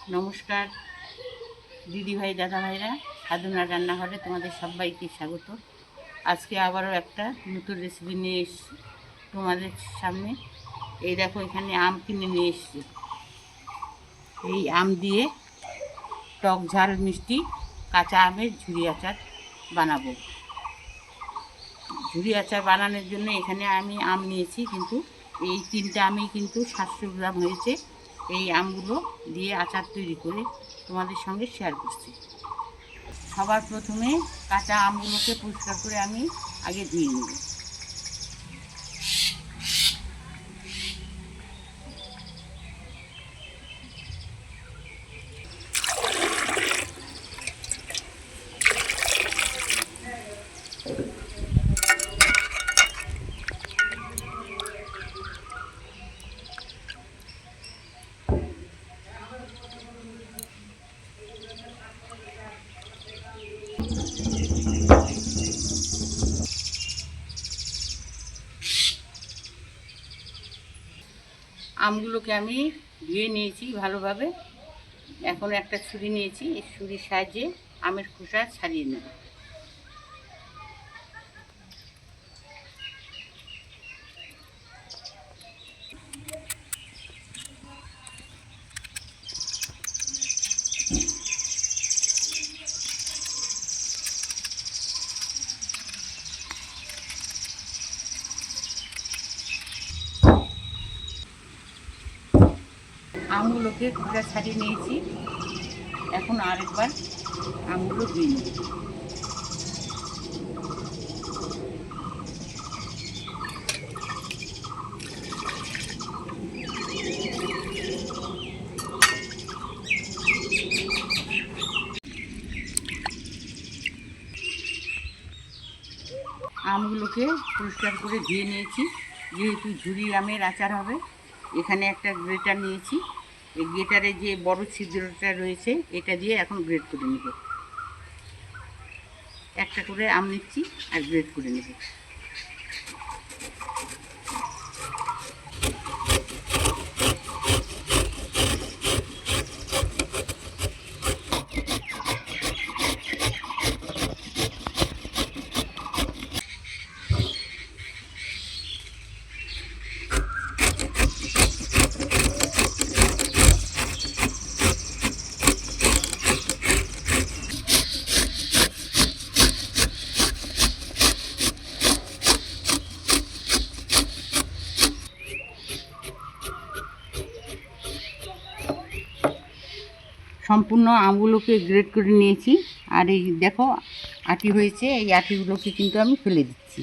নমস্কার দিদি ভাই দাদা ভাইরা, সাধনা রান্নাঘরে তোমাদের সবাইকে স্বাগত। আজকে আবারও একটা নতুন রেসিপি নিয়ে এসেছি তোমাদের সামনে। এই দেখো, এখানে আম কিনে নিয়ে এসেছি। এই আম দিয়ে টক ঝাল মিষ্টি কাঁচা আমের ঝুরি আচার বানাবো। ঝুরি আচার বানানোর জন্য এখানে আমি আম নিয়েছি, কিন্তু এই 3টা আমই কিন্তু 700 গ্রাম হয়েছে। এই আমগুলো দিয়ে আচার তৈরি করে তোমাদের সঙ্গে শেয়ার করছি। সবার প্রথমে কাঁচা আমগুলোকে পরিষ্কার করে আমি আগে ধুয়ে নেব। আমগুলোকে আমি ধুয়ে নিয়েছি ভালোভাবে। এখন একটা ছুরি নিয়েছি, এই ছুরির সাহায্যে আমের খোসা ছাড়িয়ে নেব। আমগুলোকে খোসা ছাড়িয়ে নিয়েছি। এখন আরেকবার আমগুলো ধুয়ে নেব। আমগুলোকে পরিষ্কার করে ধুয়ে নিয়েছি। যেহেতু ঝুরি আমের আচার হবে, এখানে একটা গ্রেটার নিয়েছি। এই গ্রেটারে যে বড় ছিদ্রটা রয়েছে, এটা দিয়ে এখন গ্রেট করে নেব। একটা করে আম নিচ্ছি আর গ্রেট করে নেব। সম্পূর্ণ আমগুলোকে গ্রেট করে নিয়েছি। আর এই দেখো, আটি হয়েছে। এই আটিগুলোকে কিন্তু আমি ফেলে দিচ্ছি।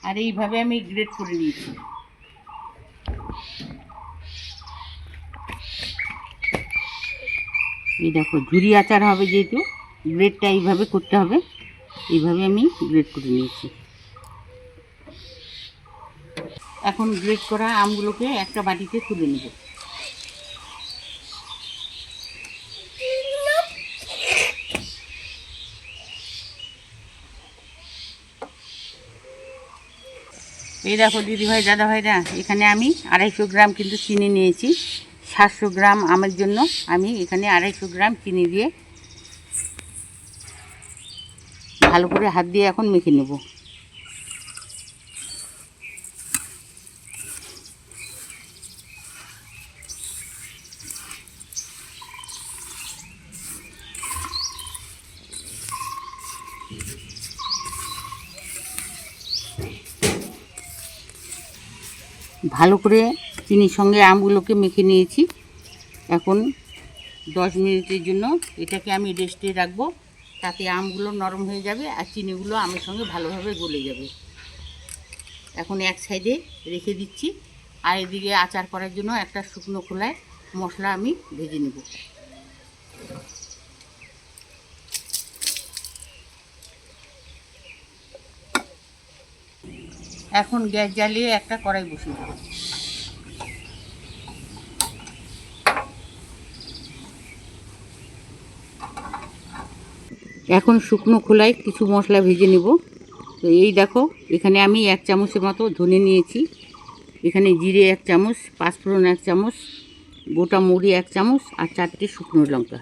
আর এইভাবে আমি গ্রেট করে নিয়েছি। এই দেখো, ঝুরি আচার হবে যেহেতু গ্রেটটা এইভাবে করতে হবে। এইভাবে আমি গ্রেট করে নিয়েছি। এখন গ্রেট করা আমগুলোকে একটা বাটিতে তুলে নেব। এই দেখো দিদিভাই দাদা ভাইরা, এখানে আমি 250 গ্রাম কিন্তু চিনি নিয়েছি। 700 গ্রাম আমের জন্য আমি এখানে 250 গ্রাম চিনি দিয়ে ভালো করে হাত দিয়ে এখন মেখে নেব। ভালো করে চিনির সঙ্গে আমগুলোকে মেখে নিয়েছি। এখন 10 মিনিটের জন্য এটাকে আমি রেস্টে রাখবো। তাতে আমগুলো নরম হয়ে যাবে আর চিনিগুলো আমের সঙ্গে ভালোভাবে গলে যাবে। এখন এক সাইডে রেখে দিচ্ছি। আর এদিকে আচার করার জন্য একটা শুকনো খোলায় মশলা আমি ভেজে নেব। এখন গ্যাস জ্বালিয়ে একটা কড়াই বসিয়ে দেব। এখন শুকনো খোলায় কিছু মশলা ভেজে নেব। তো এই দেখো, এখানে আমি 1 চামচের মতো ধনে নিয়েছি, এখানে জিরে 1 চামচ, পাঁচফোড়ন 1 চামচ, গোটা মরি 1 চামচ আর 4টে শুকনো লঙ্কা।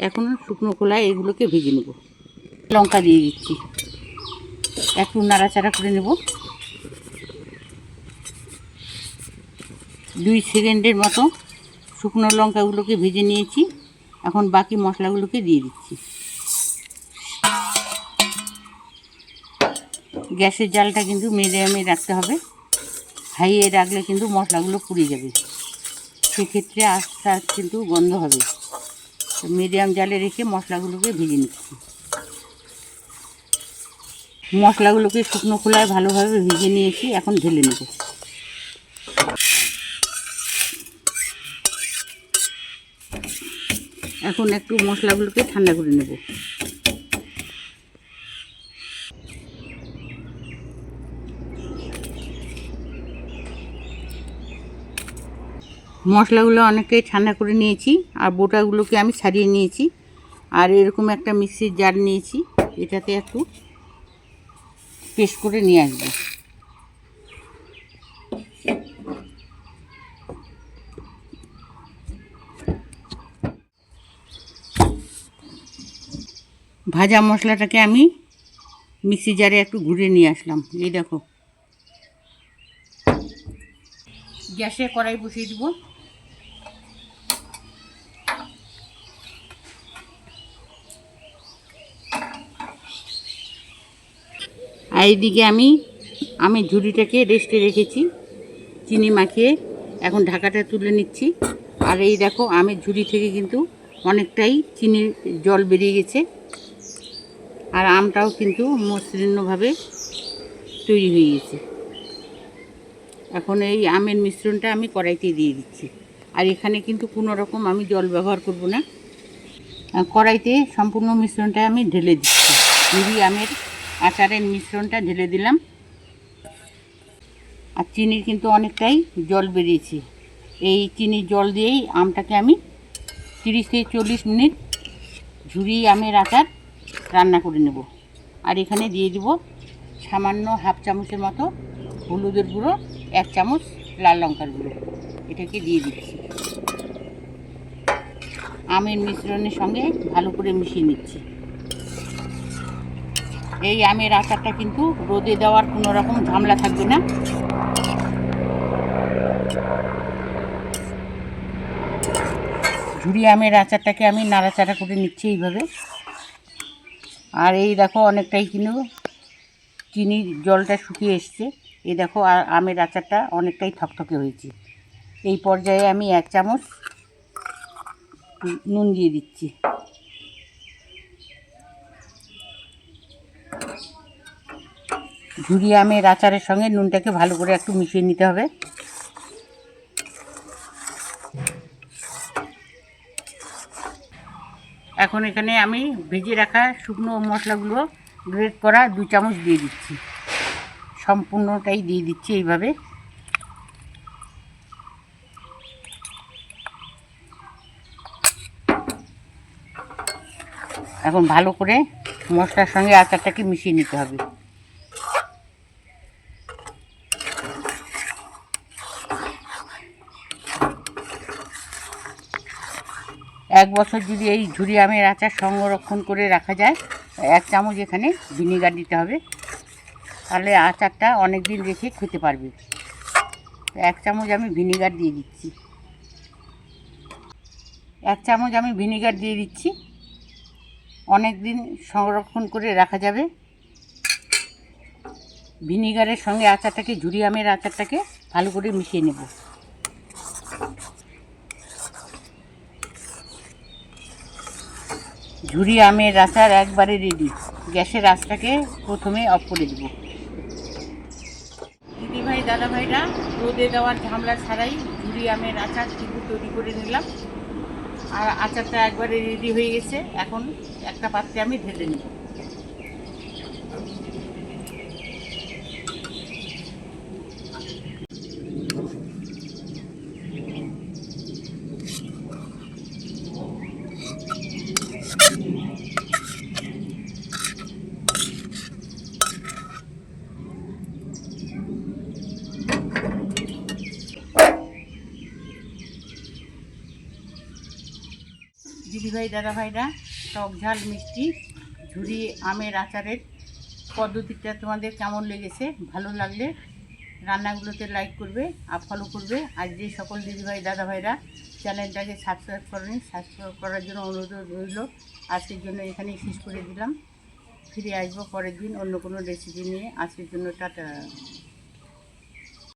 এখন শুকনো খোলায় এগুলোকে ভেজে নেব। লঙ্কা দিয়ে দিচ্ছি, একটু নাড়াচাড়া করে নেব। 2 সেকেন্ডের মতো শুকনো লঙ্কাগুলোকে ভেজে নিয়েছি। এখন বাকি মশলাগুলোকে দিয়ে দিচ্ছি। গ্যাসের জালটা কিন্তু মিডিয়ামে রাখতে হবে, হাইয়ে রাখলে কিন্তু মশলাগুলো পুড়ে যাবে, সেক্ষেত্রে আস্তে আস্তে কিন্তু গন্ধ হবে। তো মিডিয়াম জালে রেখে মশলাগুলোকে ভেজে নিচ্ছি। মশলাগুলোকে শুকনো খোলায় ভালোভাবে ভেজে নিয়েছি, এখন ঢেলে নেব। এখন একটু মশলাগুলোকে ঠান্ডা করে নেব। মশলাগুলো অনেকটাই ঠান্ডা করে নিয়েছি, আর বোটাগুলোকে আমি ছাড়িয়ে নিয়েছি। আর এরকম একটা মিক্সির জার নিয়েছি, এটাতে একটু পেস্ট করে নিয়ে আসবো। ভাজা মশলাটাকে আমি মিক্সি জারে একটু ঘুরে নিয়ে আসলাম। এই দেখো, গ্যাসে কড়াই বসিয়ে দিব। আর এইদিকে আমি ঝুড়িটাকে রেস্টে রেখেছি চিনি মাখিয়ে, এখন ঢাকাটা তুলে নিচ্ছি। আর এই দেখো, আমের ঝুড়ি থেকে কিন্তু অনেকটাই চিনির জল বেরিয়ে গেছে, আর আমটাও কিন্তু মসৃণভাবে তৈরি হয়ে গেছে। এখন এই আমের মিশ্রণটা আমি কড়াইতে দিয়ে দিচ্ছি। আর এখানে কিন্তু কোনো রকম আমি জল ব্যবহার করব না, কড়াইতে সম্পূর্ণ মিশ্রণটা আমি ঢেলে দিচ্ছি। ঝুড়ি আমের আচারের মিশ্রণটা ঢেলে দিলাম। আর চিনির কিন্তু অনেকটাই জল বেরিয়েছে, এই চিনির জল দিয়েই আমটাকে আমি 30 থেকে 40 মিনিট ঝুড়ি আমের আচার রান্না করে নেব। আর এখানে দিয়ে দিব সামান্য হাফ চামচের মতো হলুদের গুঁড়ো, 1 চামচ লাল লঙ্কার গুঁড়ো, এটাকে দিয়ে দিচ্ছি। আমের মিশ্রণের সঙ্গে ভালো করে মিশিয়ে নিচ্ছি। এই আমের আচারটা কিন্তু রোদে দেওয়ার কোনো রকম ঝামেলা থাকবে না। ঝুড়ি আমের আচারটাকে আমি নাড়াচাড়া করে নিচ্ছি এইভাবে। আর এই দেখো, অনেকটাই কিন্তু চিনির জলটা শুকিয়ে এসছে। এই দেখো, আর আমের আচারটা অনেকটাই থকথকে হয়েছে। এই পর্যায়ে আমি 1 চামচ নুন দিয়ে দিচ্ছি। ঝুড়ি আমের আচারের সঙ্গে নুনটাকে ভালো করে একটু মিশিয়ে নিতে হবে। এখন এখানে আমি ভেজে রাখা শুকনো মশলাগুলো গ্রেট করা 2 চামচ দিয়ে দিচ্ছি। সম্পূর্ণটাই দিয়ে দিচ্ছি এইভাবে। এখন ভালো করে মশলার সঙ্গে আচারটাকে মিশিয়ে নিতে হবে। এক বছর যদি এই ঝুড়ি আমের আচার সংরক্ষণ করে রাখা যায়, 1 চামচ এখানে ভিনেগার দিতে হবে, তাহলে আচারটা অনেক দিন রেখে খেতে পারবে। 1 চামচ আমি ভিনেগার দিয়ে দিচ্ছি। 1 চামচ আমি ভিনেগার দিয়ে দিচ্ছি, অনেক দিন সংরক্ষণ করে রাখা যাবে। ভিনেগারের সঙ্গে আচারটাকে, ঝুড়ি আমের আচারটাকে ভালো করে মিশিয়ে নেব। ঝুড়ি আমের আচার একবারে রেডি। গ্যাসের আঁচটাকে প্রথমে অফ করে দেব। দিদিভাই দাদাভাইরা, রোদে দেওয়ার ঝামেলা ছাড়াই ঝুড়ি আমের আচার কিন্তু তৈরি করে নিলাম। আর আচারটা একবারে রেডি হয়ে গেছে। এখন একটা পাত্রে আমি ঢেলে নেব। দিদিভাই দাদাভাইরা টক ঝাল মিষ্টি ঝুরি আমের আচারের পদ্ধতিটা তোমাদের কেমন লেগেছে, ভালো লাগলে রান্নাগুলোতে লাইক করবে আর ফলো করবে। আর যে সকল দিদিভাই দাদাভাইরা চ্যানেলটাকে সাবস্ক্রাইব করেনি, সাবস্ক্রাইব করার জন্য অনুরোধ রইল। আজকের জন্য এখানেই শেষ করে দিলাম। ফিরে আসবো পরের দিন অন্য কোনো রেসিপি নিয়ে। আজকের জন্য টাটা।